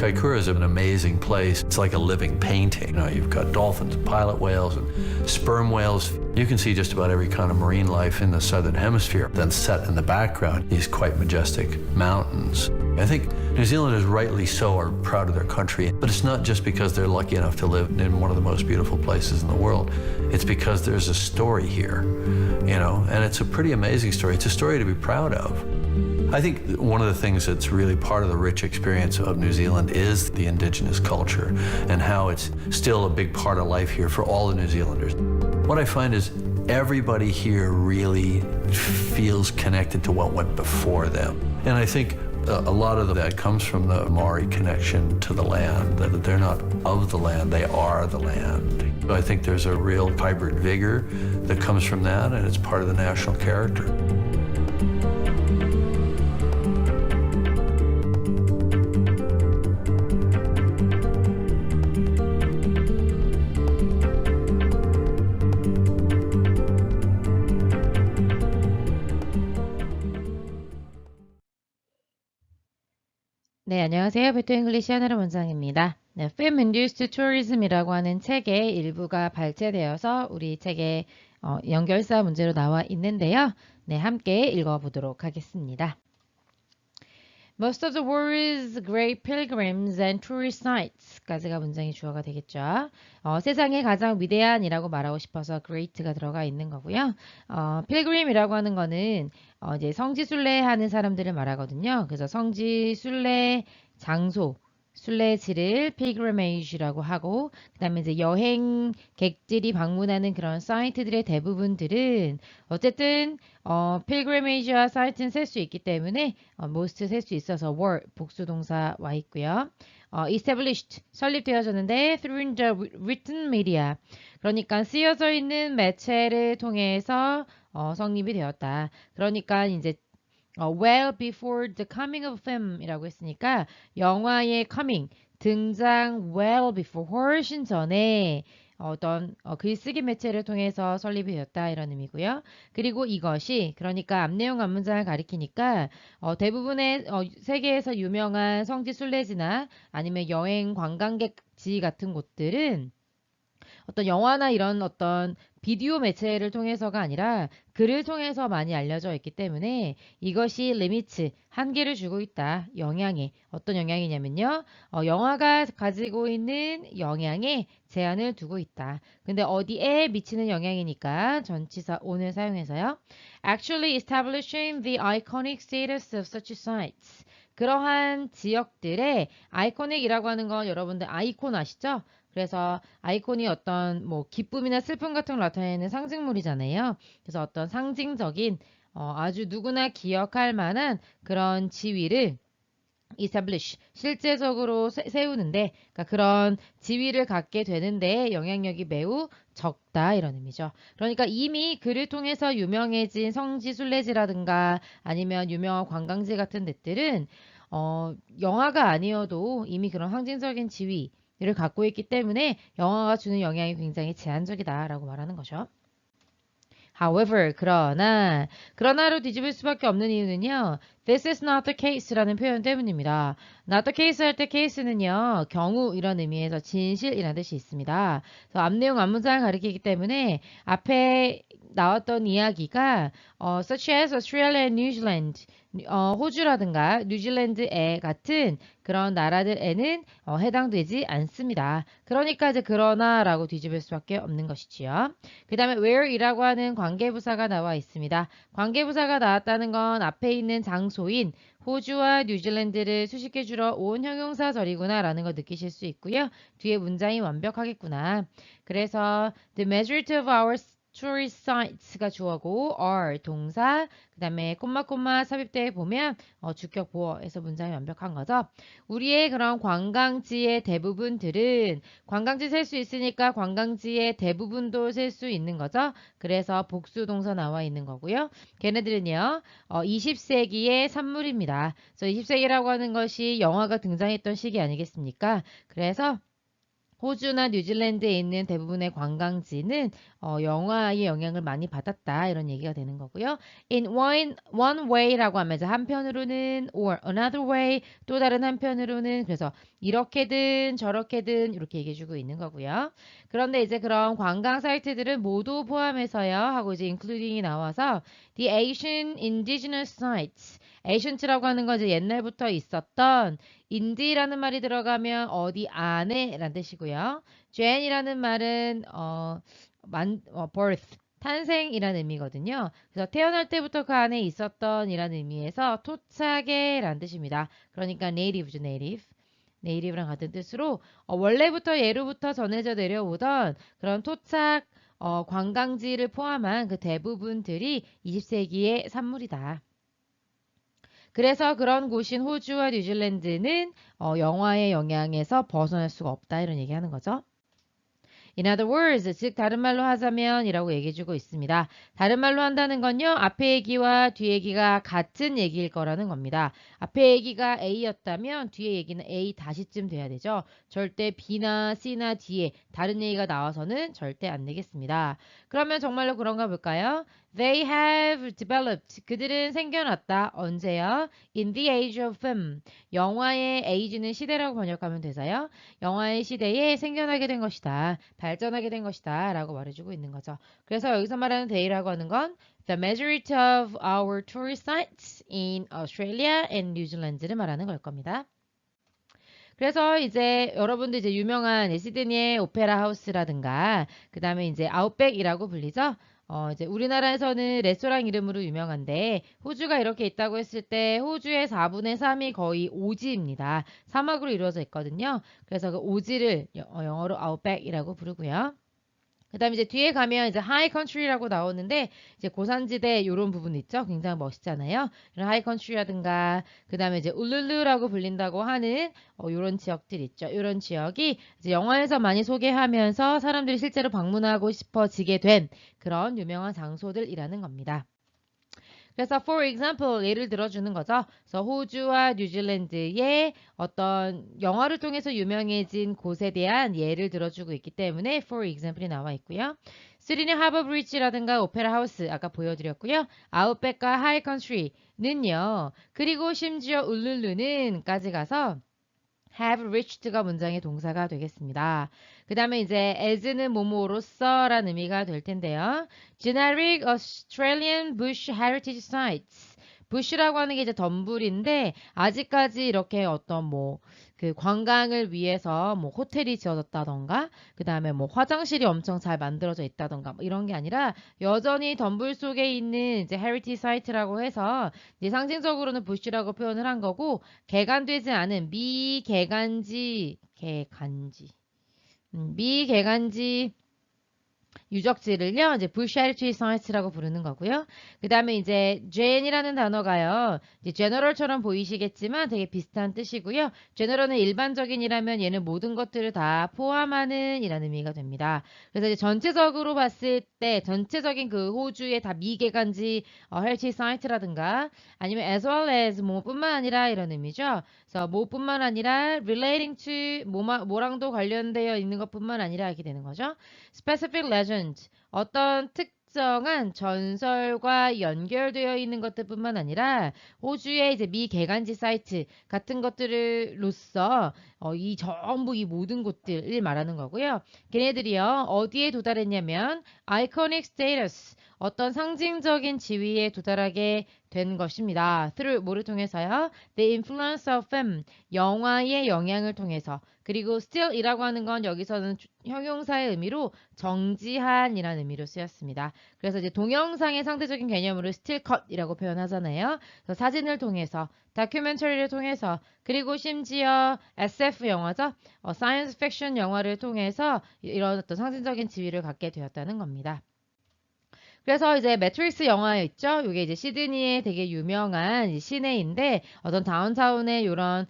Kaikoura is an amazing place. It's like a living painting. You've got dolphins, pilot whales, and sperm whales. You can see just about every kind of marine life in the southern hemisphere. Then set in the background, these quite majestic mountains. I think New Zealanders, rightly so, are proud of their country, but it's not just because they're lucky enough to live in one of the most beautiful places in the world. It's because there's a story here, and it's a pretty amazing story. It's a story to be proud of. I think one of the things that's really part of the rich experience of New Zealand is the indigenous culture and how it's still a big part of life here for all the New Zealanders. What I find is everybody here really feels connected to what went before them. And I think a lot of that comes from the Maori connection to the land, that they're not of the land, they are the land. I think there's a real hybrid vigor that comes from that, and it's part of the national character. 네, 안녕하세요. 베토 잉글리시 하나로 원장입니다. 네, Film Induced Tourism이라고 하는 책의 일부가 발췌되어서 우리 책의 연결사 문제로 나와 있는데요. 네, 함께 읽어보도록 하겠습니다. Most of the world's great pilgrims and tourist sites까지가 문장의 주어가 되겠죠. 세상의 가장 위대한이라고 말하고 싶어서 great가 들어가 있는 거고요. pilgrim이라고 하는 거는 이제 성지 순례하는 사람들을 말하거든요. 그래서 성지 순례 장소, 순례지를 pilgrimage라고 하고, 그 다음에 이제 여행객들이 방문하는 그런 사이트들의 대부분들은 어쨌든 pilgrimage와 사이트는 셀 수 있기 때문에 most 셀 수 있어서 were 복수동사 와 있고요. established 설립되어졌는데 through the written media, 그러니까 쓰여져 있는 매체를 통해서 성립이 되었다. 그러니까 이제 well before the coming of film 이라고 했으니까 영화의 coming, 등장 well before, 훨씬 전에 어떤 글쓰기 매체를 통해서 설립이 되었다, 이런 의미고요. 그리고 이것이, 그러니까 앞내용 앞문장을 가리키니까 대부분의 세계에서 유명한 성지 순례지나 아니면 여행 관광객지 같은 곳들은 어떤 영화나 이런 어떤 비디오 매체를 통해서가 아니라 글을 통해서 많이 알려져 있기 때문에 이것이 리미트, 한계를 주고 있다. 영향에. 어떤 영향이냐면요. 영화가 가지고 있는 영향에 제한을 두고 있다. 근데 어디에 미치는 영향이니까 전치사 on을 사용해서요. Actually establishing the iconic status of such sites. 그러한 지역들의 아이코닉이라고 하는 건 여러분들 아이콘 아시죠? 그래서 아이콘이 어떤 뭐 기쁨이나 슬픔 같은 걸 나타내는 상징물이잖아요. 그래서 어떤 상징적인 아주 누구나 기억할 만한 그런 지위를 establish, 실제적으로 세우는데, 그러니까 그런 지위를 갖게 되는데 영향력이 매우 적다, 이런 의미죠. 그러니까 이미 그를 통해서 유명해진 성지 순례지라든가 아니면 유명한 관광지 같은 데들은 영화가 아니어도 이미 그런 상징적인 지위를 갖고 있기 때문에 영화가 주는 영향이 굉장히 제한적이다라고 말하는 거죠. However, 그러나로 뒤집을 수밖에 없는 이유는요. This is not the case라는 표현 때문입니다. Not the case 할 때 case는요. 경우 이런 의미에서 진실이라는 뜻이 있습니다. 그래서 앞내용 앞문장을 가리키기 때문에 앞에 나왔던 이야기가 such as Australia and New Zealand, 호주라든가 뉴질랜드에 같은 그런 나라들에는 해당되지 않습니다. 그러니까 이제 그러나라고 뒤집을 수밖에 없는 것이지요. 그 다음에 where이라고 하는 관계부사가 나와 있습니다. 관계부사가 나왔다는 건 앞에 있는 장소인 호주와 뉴질랜드를 수식해주러 온 형용사절이구나 라는 거 느끼실 수 있고요. 뒤에 문장이 완벽하겠구나. 그래서 the majority of our tourist sites가 주어고 are 동사, 그 다음에 콤마 삽입대에 보면 주격 보어에서 문장이 완벽한 거죠. 우리의 그런 관광지의 대부분들은 관광지 셀 수 있으니까 관광지의 대부분도 셀 수 있는 거죠. 그래서 복수 동사 나와 있는 거고요. 걔네들은요 20세기의 산물입니다. 그래서 20세기라고 하는 것이 영화가 등장했던 시기 아니겠습니까? 그래서 호주나 뉴질랜드에 있는 대부분의 관광지는 영화의 영향을 많이 받았다 이런 얘기가 되는 거고요. In one way라고 하면 이제 한편으로는 or another way 또 다른 한편으로는 그래서 이렇게든 저렇게든 이렇게 얘기해주고 있는 거고요. 그런데 이제 그런 관광 사이트들은 모두 포함해서요 하고 이제 including이 나와서 the Asian indigenous sites ancient라고 하는 건 이제 옛날부터 있었던 인디라는 말이 들어가면 어디 안에 라는 뜻이고요. gen이라는 말은 birth 탄생이라는 의미거든요. 그래서 태어날 때부터 그 안에 있었던 이라는 의미에서 토착의 라는 뜻입니다. 그러니까 native죠, native. native랑 같은 뜻으로 원래부터 예로부터 전해져 내려오던 그런 토착 관광지를 포함한 그 대부분들이 20세기의 산물이다. 그래서 그런 곳인 호주와 뉴질랜드는 영화의 영향에서 벗어날 수가 없다 이런 얘기하는 거죠. In other words, 즉 다른 말로 하자면 이라고 얘기해주고 있습니다. 다른 말로 한다는 건요. 앞에 얘기와 뒤에 얘기가 같은 얘기일 거라는 겁니다. 앞에 얘기가 A였다면 뒤에 얘기는 A 다시쯤 돼야 되죠. 절대 B나 C나 D에 다른 얘기가 나와서는 절대 안 되겠습니다. 그러면 정말로 그런가 볼까요? They have developed. 그들은 생겨났다. 언제요? In the age of film. 영화의 age는 시대라고 번역하면 돼서요. 영화의 시대에 생겨나게 된 것이다. 발전하게 된 것이다. 라고 말해주고 있는 거죠. 그래서 여기서 말하는 day라고 하는 건 the majority of our tourist sites in Australia and New Zealand를 말하는 걸 겁니다. 그래서 이제 여러분들 이제 유명한 시드니의 오페라 하우스라든가 그 다음에 이제 아웃백이라고 불리죠. 이제 우리나라에서는 레스토랑 이름으로 유명한데 호주가 이렇게 있다고 했을 때 호주의 4분의 3이 거의 오지입니다. 사막으로 이루어져 있거든요. 그래서 그 오지를 영어로 아웃백이라고 부르고요. 그 다음에 이제 뒤에 가면 이제 하이 컨트리라고 나오는데 이제 고산지대 요런 부분 있죠. 굉장히 멋있잖아요. 이런 하이 컨트리라든가 그 다음에 이제 울룰루라고 불린다고 하는 요런 지역들 있죠. 요런 지역이 이제 영화에서 많이 소개하면서 사람들이 실제로 방문하고 싶어지게 된 그런 유명한 장소들이라는 겁니다. 그래서 for example 예를 들어주는 거죠. 그래서 호주와 뉴질랜드의 어떤 영화를 통해서 유명해진 곳에 대한 예를 들어주고 있기 때문에 for example이 나와 있고요. 시드니 하버 브리지라든가 오페라 하우스 아까 보여드렸고요. 아웃백과 하이 컨트리는요. 그리고 심지어 울룰루는까지 가서 have reached가 문장의 동사가 되겠습니다. 그 다음에 이제 as는 뭐뭐로서 라는 의미가 될 텐데요. Generic Australian Bush Heritage Sites. 부시라고 하는 게 이제 덤불인데 아직까지 이렇게 어떤 뭐 그 관광을 위해서 뭐 호텔이 지어졌다던가 그 다음에 뭐 화장실이 엄청 잘 만들어져 있다던가 뭐 이런 게 아니라 여전히 덤불 속에 있는 이제 헤리티지 사이트라고 해서 이제 상징적으로는 부시라고 표현을 한 거고 개간되지 않은 미개간지 미개간지 유적지를요, 이제 bush heritage sites라고 부르는 거고요. 그 다음에 이제 gen이라는 단어가요, 이제 general처럼 보이시겠지만 되게 비슷한 뜻이고요. general은 일반적인이라면 얘는 모든 것들을 다 포함하는 이라는 의미가 됩니다. 그래서 이제 전체적으로 봤을 때 전체적인 그 호주의 다 미개간지 heritage site라든가 아니면 as well as 뭐뿐만 아니라 이런 의미죠. 그래서 뭐뿐만 아니라 relating to 뭐랑도 관련되어 있는 것뿐만 아니라 이렇게 되는 거죠. specific legend 어떤 특정한 전설과 연결되어 있는 것들뿐만 아니라 호주의 이제 미개간지 사이트 같은 것들로서 이 전부 이 모든 곳들을 말하는 거고요. 걔네들이요 어디에 도달했냐면 iconic status 어떤 상징적인 지위에 도달하게 된 것입니다. through 뭐를 통해서요? The influence of film 영화의 영향을 통해서 그리고 still이라고 하는 건 여기서는 형용사의 의미로 정지한이라는 의미로 쓰였습니다. 그래서 이제 동영상의 상대적인 개념으로 still cut이라고 표현하잖아요. 그래서 사진을 통해서 다큐멘터리를 통해서 그리고 심지어 SF 영화죠. 사이언스 픽션 영화를 통해서 이런 어떤 상징적인 지위를 갖게 되었다는 겁니다. 그래서 이제 매트릭스 영화 있죠? 이게 이제 시드니의 되게 유명한 시내인데 어떤 다운타운의 이런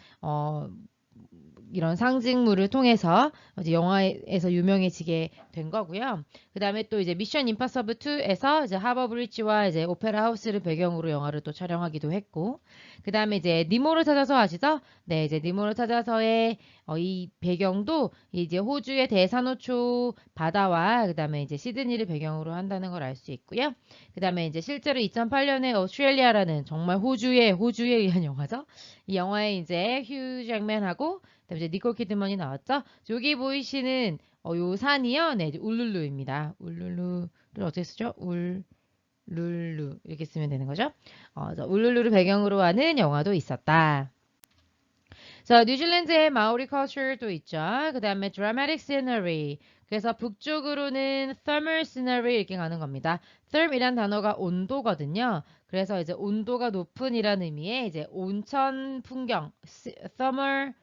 이런 상징물을 통해서 이제 영화에서 유명해지게 된 거고요. 그 다음에 또 이제 미션 임파서블 2에서 이제 하버 브리지와 이제 오페라 하우스를 배경으로 영화를 또 촬영하기도 했고, 그 다음에 이제 니모를 찾아서 아시죠? 네, 이제 니모를 찾아서의 이 배경도 이제 호주의 대산호초 바다와 그 다음에 이제 시드니를 배경으로 한다는 걸 알 수 있고요. 그 다음에 이제 실제로 2008년에 오스트레일리아라는 정말 호주에 의한 영화죠. 이 영화에 이제 휴 잭맨하고 그다음에 이제 니콜 키드먼이 나왔죠. 여기 보이시는 요 산이요, 네, 이제 울룰루입니다. 울룰루를 어떻게 쓰죠? 울룰루 이렇게 쓰면 되는 거죠. 울룰루를 배경으로 하는 영화도 있었다. 자, 뉴질랜드의 마오리 컬처도 있죠. 그 다음에 dramatic scenery. 그래서 북쪽으로는 thermal scenery 이렇게 가는 겁니다. therm이란 단어가 온도거든요. 그래서 이제 온도가 높은 이란 의미의 이제 온천 풍경, thermal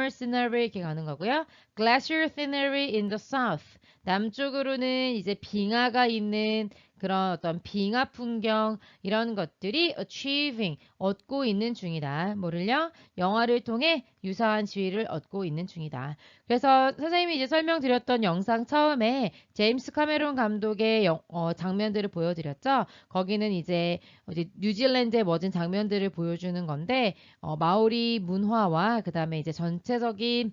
scenery 이렇게 가는 거고요. glacier scenery in the south. 남쪽으로는 이제 빙하가 있는 그런 어떤 빙하 풍경 이런 것들이 achieving 얻고 있는 중이다. 뭐를요? 영화를 통해 유사한 지위를 얻고 있는 중이다. 그래서 선생님이 이제 설명드렸던 영상 처음에 제임스 카메론 감독의 장면들을 보여드렸죠. 거기는 이제 뉴질랜드의 멋진 장면들을 보여주는 건데 마오리 문화와 그 다음에 이제 전체적인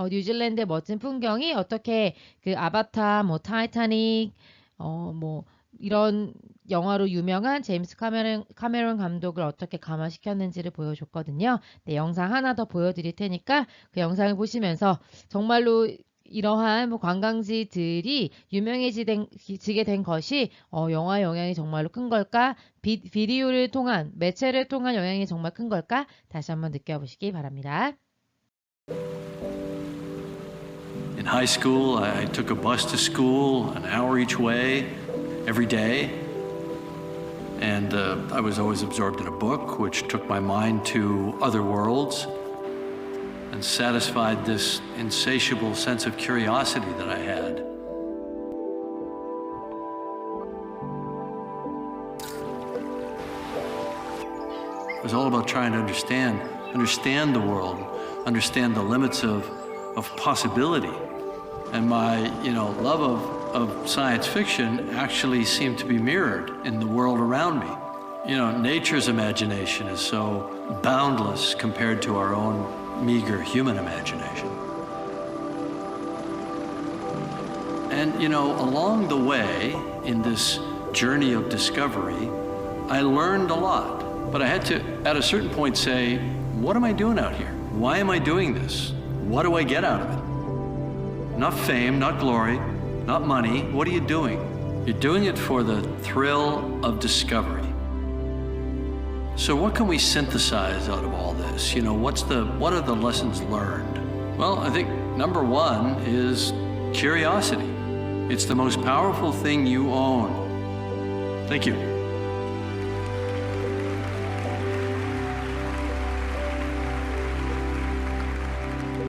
뉴질랜드의 멋진 풍경이 어떻게 그 아바타, 뭐 타이타닉, 뭐 이런 영화로 유명한 제임스 카메론 감독을 어떻게 감화시켰는지를 보여줬거든요. 네, 영상 하나 더 보여드릴 테니까 그 영상을 보시면서 정말로 이러한 뭐 관광지들이 유명해지게 된 것이 영화의 영향이 정말로 큰 걸까? 비디오를 통한 매체를 통한 영향이 정말 큰 걸까? 다시 한번 느껴보시기 바랍니다. In high school, I took a bus to school an hour each way every day. And I was always absorbed in a book, which took my mind to other worlds and satisfied this insatiable sense of curiosity that I had. It was all about trying to understand the world, understand the limits of possibility. And my, love of science fiction actually seemed to be mirrored in the world around me. Nature's imagination is so boundless compared to our own meager human imagination. And, along the way in this journey of discovery, I learned a lot. But I had to, at a certain point, say, what am I doing out here? Why am I doing this? What do I get out of it? Not fame, not glory, not money. What are you doing? You're doing it for the thrill of discovery. So what can we synthesize out of all this? What are the lessons learned? Well, I think number one is curiosity. It's the most powerful thing you own. Thank you.